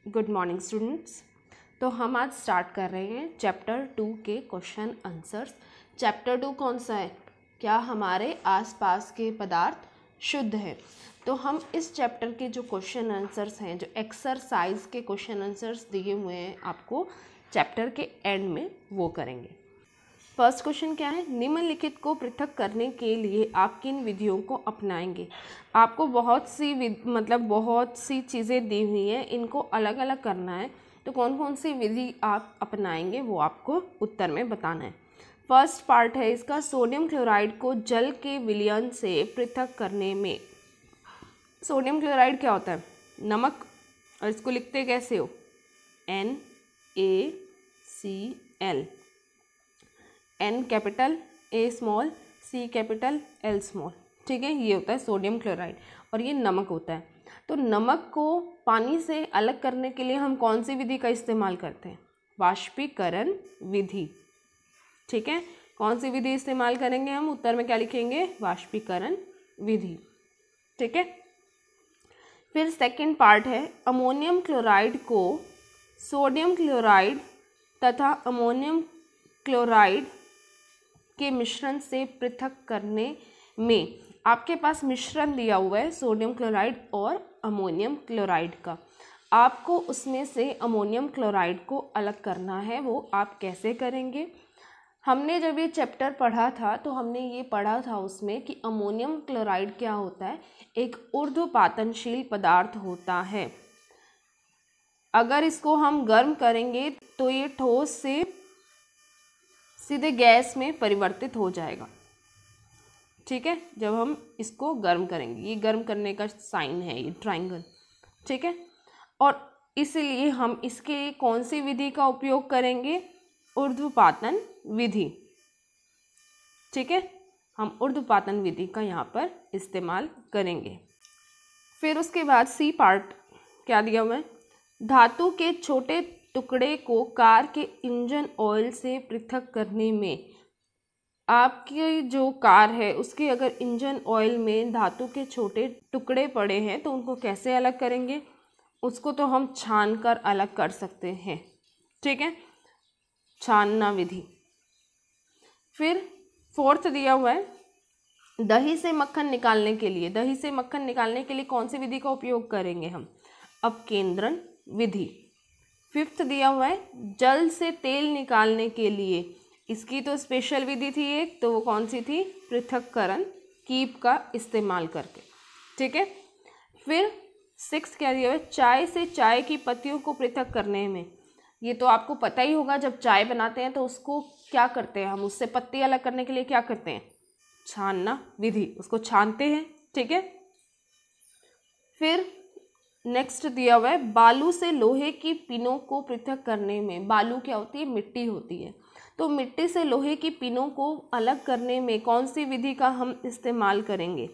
Good morning students. तो हम आज स्टार्ट कर रहे हैं चैप्टर 2 के क्वेश्चन आंसर्स। चैप्टर 2 कौन सा है? क्या हमारे आसपास के पदार्थ शुद्ध हैं? तो हम इस चैप्टर के जो क्वेश्चन आंसर्स हैं, जो एक्सरसाइज के क्वेश्चन आंसर्स दिए हुए हैं आपको चैप्टर के एंड में, वो करेंगे। फर्स्ट क्वेश्चन क्या है? निम्नलिखित को पृथक करने के लिए आप किन विधियों को अपनाएंगे? आपको बहुत सी चीज़ें दी हुई हैं, इनको अलग अलग करना है। तो कौन कौन सी विधि आप अपनाएंगे वो आपको उत्तर में बताना है। फर्स्ट पार्ट है इसका, सोडियम क्लोराइड को जल के विलयन से पृथक करने में। सोडियम क्लोराइड क्या होता है? नमक। और इसको लिखते कैसे हो? NaCl। N capital, A small, C capital, L small. ठीक है, ये होता है सोडियम क्लोराइड और ये नमक होता है। तो नमक को पानी से अलग करने के लिए हम कौन सी विधि का इस्तेमाल करते हैं? वाष्पीकरण विधि। ठीक है, कौन सी विधि इस्तेमाल करेंगे हम? उत्तर में क्या लिखेंगे? वाष्पीकरण विधि। ठीक है, फिर सेकंड पार्ट है, अमोनियम क्लोराइड को सोडियम क्लोराइड तथा अमोनियम क्लोराइड के मिश्रण से पृथक करने में। आपके पास मिश्रण दिया हुआ है सोडियम क्लोराइड और अमोनियम क्लोराइड का, आपको उसमें से अमोनियम क्लोराइड को अलग करना है। वो आप कैसे करेंगे? हमने जब ये चैप्टर पढ़ा था तो हमने ये पढ़ा था उसमें कि अमोनियम क्लोराइड क्या होता है? एक ऊर्ध्वपातनशील पदार्थ होता है। अगर इसको हम गर्म करेंगे तो ये ठोस से सीधे गैस में परिवर्तित हो जाएगा। ठीक है, जब हम इसको गर्म करेंगे, ये गर्म करने का साइन है, ये ट्रायंगल। ठीक है, और इसलिए हम इसके लिए कौन सी विधि का उपयोग करेंगे? ऊर्ध्वपातन विधि। ठीक है, हम ऊर्ध्वपातन विधि का यहाँ पर इस्तेमाल करेंगे। फिर उसके बाद सी पार्ट क्या दिया हुआ है? धातु के छोटे टुकड़े को कार के इंजन ऑयल से पृथक करने में। आपकी जो कार है उसके अगर इंजन ऑयल में धातु के छोटे टुकड़े पड़े हैं तो उनको कैसे अलग करेंगे? उसको तो हम छान कर अलग कर सकते हैं। ठीक है, छानना विधि। फिर फोर्थ दिया हुआ है, दही से मक्खन निकालने के लिए। दही से मक्खन निकालने के लिए कौन सी विधि का उपयोग करेंगे हम? अपकेंद्रण विधि। फिफ्थ दिया हुआ है, जल से तेल निकालने के लिए। इसकी तो स्पेशल विधि थी एक, तो वो कौन सी थी? पृथक्करण, कीप का इस्तेमाल करके। ठीक है, फिर सिक्स्थ क्या दिया हुआ है? चाय से चाय की पत्तियों को पृथक करने में। ये तो आपको पता ही होगा, जब चाय बनाते हैं तो उसको क्या करते हैं हम? उससे पत्ती अलग करने के लिए क्या करते हैं? छानना विधि, उसको छानते हैं। ठीक है, फिर नेक्स्ट दिया हुआ है, बालू से लोहे की पिनों को पृथक करने में। बालू क्या होती है? मिट्टी होती है। तो मिट्टी से लोहे की पिनों को अलग करने में कौन सी विधि का हम इस्तेमाल करेंगे?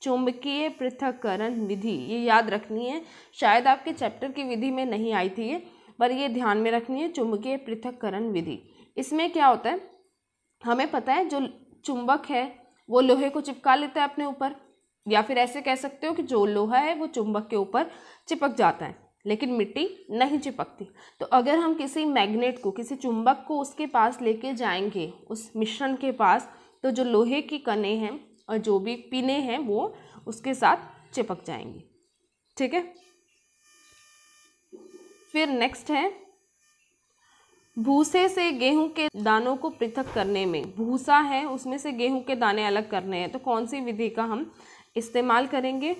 चुंबकीय पृथक्करण विधि। ये याद रखनी है, शायद आपके चैप्टर की विधि में नहीं आई थी ये, पर ये ध्यान में रखनी है, चुंबकीय पृथक्करण विधि। इसमें क्या होता है? हमें पता है जो चुंबक है वो लोहे को चिपका लेता है अपने ऊपर, या फिर ऐसे कह सकते हो कि जो लोहा है वो चुंबक के ऊपर चिपक जाता है, लेकिन मिट्टी नहीं चिपकती। तो अगर हम किसी मैग्नेट को, किसी चुंबक को उसके पास लेके जाएंगे, उस मिश्रण के पास, तो जो लोहे की कणें हैं और जो भी पिने हैं वो उसके साथ चिपक जाएंगी। ठीक है, फिर नेक्स्ट है, भूसे से गेहूं के दानों को पृथक करने में। भूसा है, उसमें से गेहूं के दाने अलग करने हैं, तो कौन सी विधि का हम इस्तेमाल करेंगे?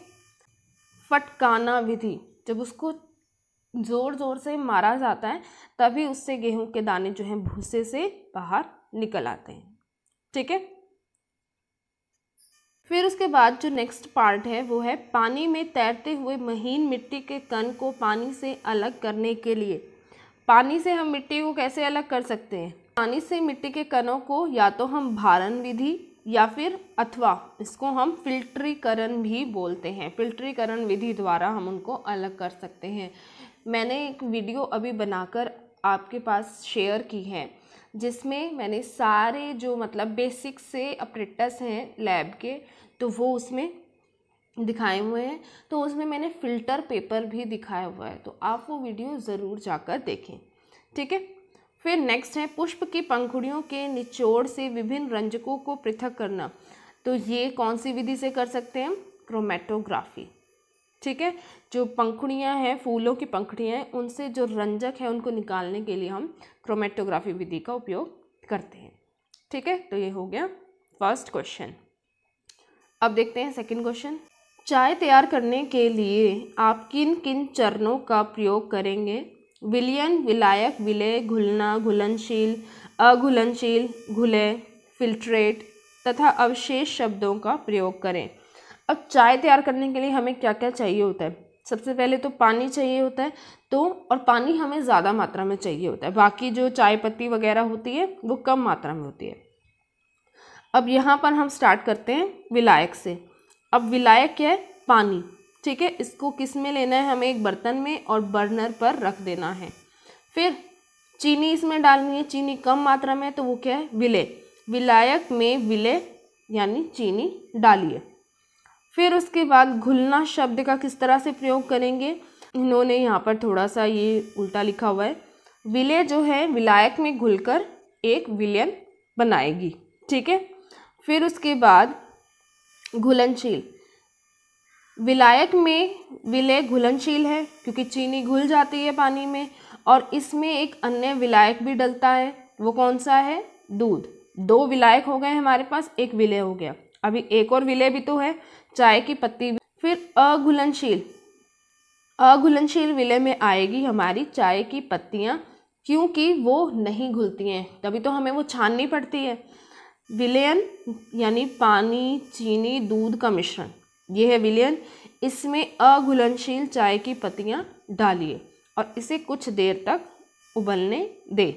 फटकाना विधि। जब उसको जोर जोर से मारा जाता है तभी उससे गेहूं के दाने जो हैं भूसे से बाहर निकल आते हैं। ठीक है, फिर उसके बाद जो नेक्स्ट पार्ट है वो है, पानी में तैरते हुए महीन मिट्टी के कण को पानी से अलग करने के लिए। पानी से हम मिट्टी को कैसे अलग कर सकते हैं? पानी से मिट्टी के कणों को या तो हम भारण विधि या फिर अथवा इसको हम फिल्ट्रीकरण भी बोलते हैं। फिल्ट्रीकरण विधि द्वारा हम उनको अलग कर सकते हैं। मैंने एक वीडियो अभी बनाकर आपके पास शेयर की है, जिसमें मैंने सारे जो बेसिक से अपरेटस हैं लैब के, तो वो उसमें दिखाए हुए हैं, तो उसमें मैंने फ़िल्टर पेपर भी दिखाया हुआ है, तो आप वो वीडियो ज़रूर जाकर देखें, ठीक है। फिर नेक्स्ट है पुष्प की पंखुड़ियों के निचोड़ से विभिन्न रंजकों को पृथक करना। तो ये कौन सी विधि से कर सकते हैं हम? क्रोमेटोग्राफी, ठीक है। जो पंखुड़ियाँ हैं, फूलों की पंखुड़ियाँ हैं, उनसे जो रंजक है उनको निकालने के लिए हम क्रोमेटोग्राफी विधि का उपयोग करते हैं, ठीक है। तो ये हो गया फर्स्ट क्वेश्चन। अब देखते हैं सेकंड क्वेश्चन। चाय तैयार करने के लिए आप किन किन चरणों का प्रयोग करेंगे? विलयन, विलायक, विलय, घुलना, घुलनशील, अघुलनशील, घुलय, फिल्ट्रेट तथा अवशेष शब्दों का प्रयोग करें। अब चाय तैयार करने के लिए हमें क्या क्या चाहिए होता है? सबसे पहले तो पानी चाहिए होता है, तो और पानी हमें ज़्यादा मात्रा में चाहिए होता है, बाकी जो चाय पत्ती वगैरह होती है वो कम मात्रा में होती है। अब यहाँ पर हम स्टार्ट करते हैं विलायक से। अब विलायक क्या है? पानी, ठीक है। इसको किस में लेना है? हमें एक बर्तन में और बर्नर पर रख देना है। फिर चीनी इसमें डालनी है, चीनी कम मात्रा में, तो वो क्या है? विलय। विलायक में विलय यानी चीनी डालिए। फिर उसके बाद घुलना शब्द का किस तरह से प्रयोग करेंगे? इन्होंने यहाँ पर थोड़ा सा ये उल्टा लिखा हुआ है। विलय जो है विलायक में घुलकर एक विलयन बनाएगी, ठीक है। फिर उसके बाद घुलनशील, विलायक में विलय घुलनशील है क्योंकि चीनी घुल जाती है पानी में, और इसमें एक अन्य विलायक भी डलता है, वो कौन सा है? दूध। दो विलायक हो गए हमारे पास, एक विलय हो गया। अभी एक और विलय भी तो है, चाय की पत्ती। फिर अघुलनशील, अघुलनशील विलय में आएगी हमारी चाय की पत्तियां, क्योंकि वो नहीं घुलती हैं, तभी तो हमें वो छाननी पड़ती है। विलयन यानी पानी, चीनी, दूध का मिश्रण, ये है विलयन। इसमें अघुलनशील चाय की पत्तियां डालिए और इसे कुछ देर तक उबलने दें।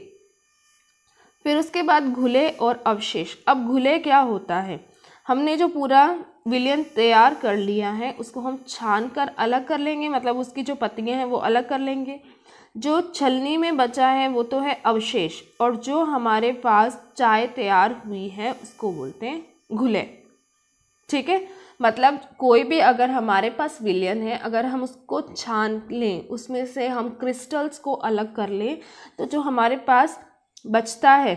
फिर उसके बाद घुले और अवशेष। अब घुले क्या होता है? हमने जो पूरा विलयन तैयार कर लिया है उसको हम छान कर अलग कर लेंगे, मतलब उसकी जो पत्तियां हैं वो अलग कर लेंगे। जो छलनी में बचा है वो तो है अवशेष, और जो हमारे पास चाय तैयार हुई है उसको बोलते हैं घुले, ठीक है। मतलब कोई भी अगर हमारे पास विलयन है, अगर हम उसको छान लें, उसमें से हम क्रिस्टल्स को अलग कर लें, तो जो हमारे पास बचता है,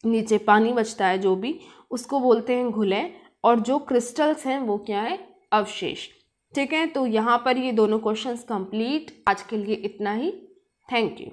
नीचे पानी बचता है जो भी, उसको बोलते हैं घुले, और जो क्रिस्टल्स हैं वो क्या है? अवशेष, ठीक है। तो यहाँ पर ये दोनों क्वेश्चंस कंप्लीट। आज के लिए इतना ही। Thank you.